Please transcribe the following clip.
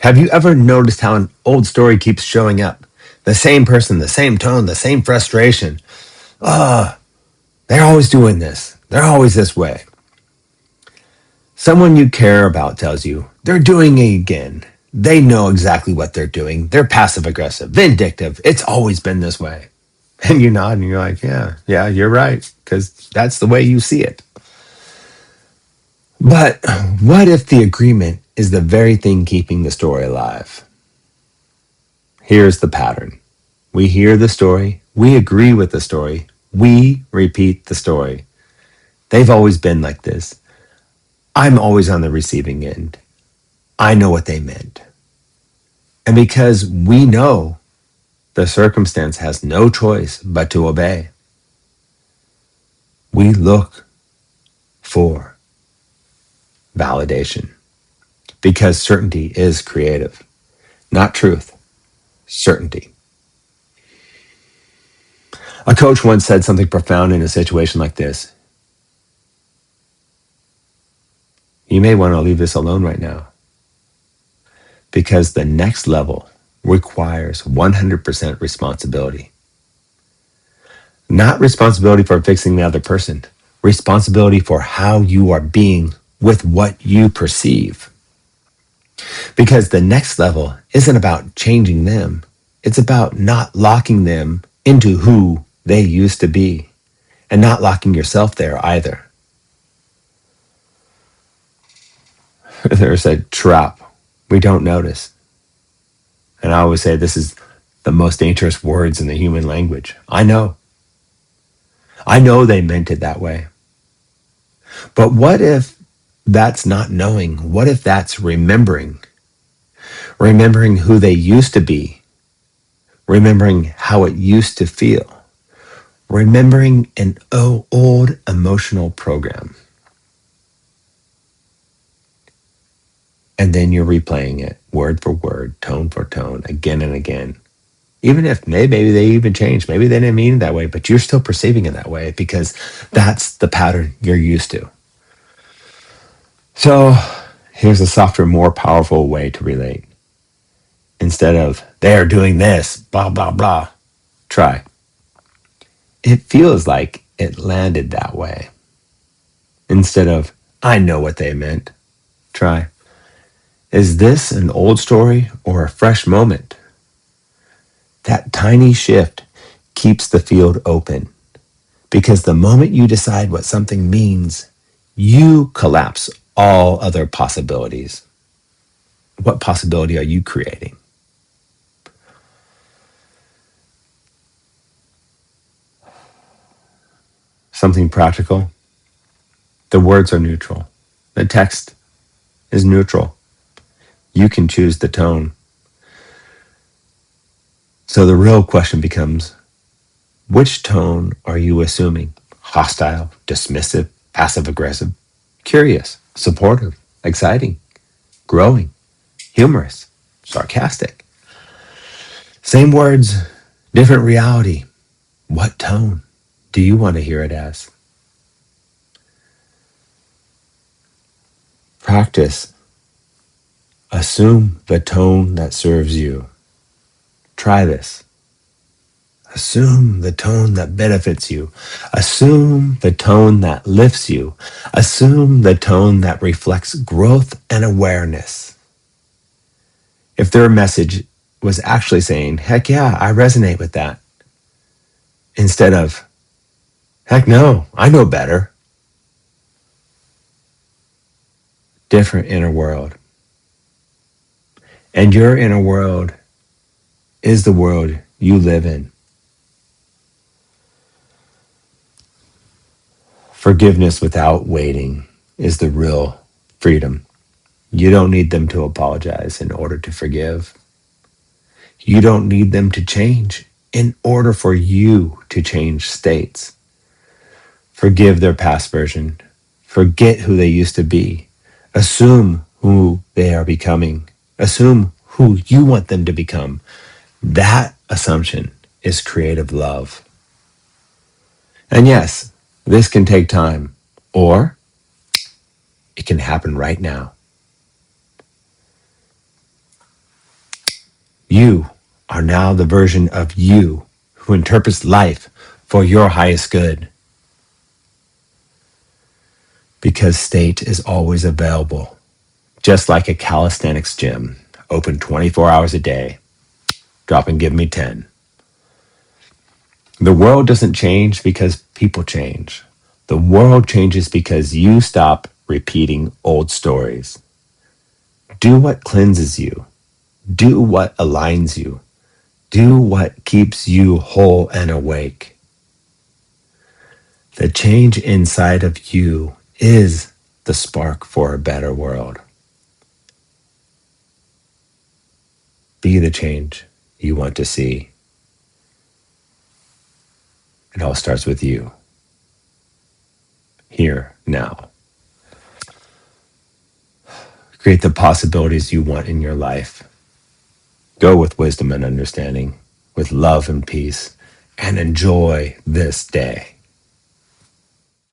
Have you ever noticed how an old story keeps showing up? The same person, the same tone, the same frustration. Ah, they're always doing this. They're always this way. Someone you care about tells you they're doing it again. They know exactly what they're doing. They're passive aggressive, vindictive. It's always been this way. And you nod and you're like, yeah, you're right, because that's the way you see it. But what if the agreement is the very thing keeping the story alive? Here's the pattern. We hear the story, we agree with the story, we repeat the story. They've always been like this. I'm always on the receiving end. I know what they meant. And because we know, the circumstance has no choice but to obey. We look for validation because certainty is creative, not truth, certainty. A coach once said something profound in a situation like this. You may want to leave this alone right now because the next level requires 100% responsibility. Not responsibility for fixing the other person, responsibility for how you are being with what you perceive. Because the next level isn't about changing them. It's about not locking them into who they used to be and not locking yourself there either. There's a trap we don't notice. And I always say this is the most dangerous words in the human language. I know they meant it that way. But what if that's not knowing? What if that's remembering? Remembering who they used to be. Remembering how it used to feel. Remembering an old emotional program. And then you're replaying it word for word, tone for tone, again and again. Even if maybe they even changed, maybe they didn't mean it that way, but you're still perceiving it that way because that's the pattern you're used to. So here's a softer, more powerful way to relate. Instead of, they're doing this, blah, blah, blah, try. It feels like it landed that way. Instead of, I know what they meant, try. Is this an old story or a fresh moment? That tiny shift keeps the field open because the moment you decide what something means, you collapse all other possibilities. What possibility are you creating? Something practical. The words are neutral. The text is neutral. You can choose the tone. So the real question becomes, which tone are you assuming? Hostile, dismissive, passive-aggressive, curious, supportive, exciting, growing, humorous, sarcastic. Same words, different reality. What tone do you want to hear it as? Practice. Assume the tone that serves you. Try this. Assume the tone that benefits you. Assume the tone that lifts you. Assume the tone that reflects growth and awareness. If their message was actually saying, heck yeah, I resonate with that, instead of, heck no, I know better. Different inner world. And your inner world is the world you live in. Forgiveness without waiting is the real freedom. You don't need them to apologize in order to forgive. You don't need them to change in order for you to change states. Forgive their past version. Forget who they used to be. Assume who they are becoming. Assume who you want them to become. That assumption is creative love. And yes, this can take time, or it can happen right now. You are now the version of you who interprets life for your highest good. Because state is always available, just like a calisthenics gym, open 24 hours a day. Drop and give me 10. The world doesn't change because people change. The world changes because you stop repeating old stories. Do what cleanses you. Do what aligns you. Do what keeps you whole and awake. The change inside of you is the spark for a better world. Be the change you want to see. It all starts with you. Here, now. Create the possibilities you want in your life. Go with wisdom and understanding, with love and peace, and enjoy this day.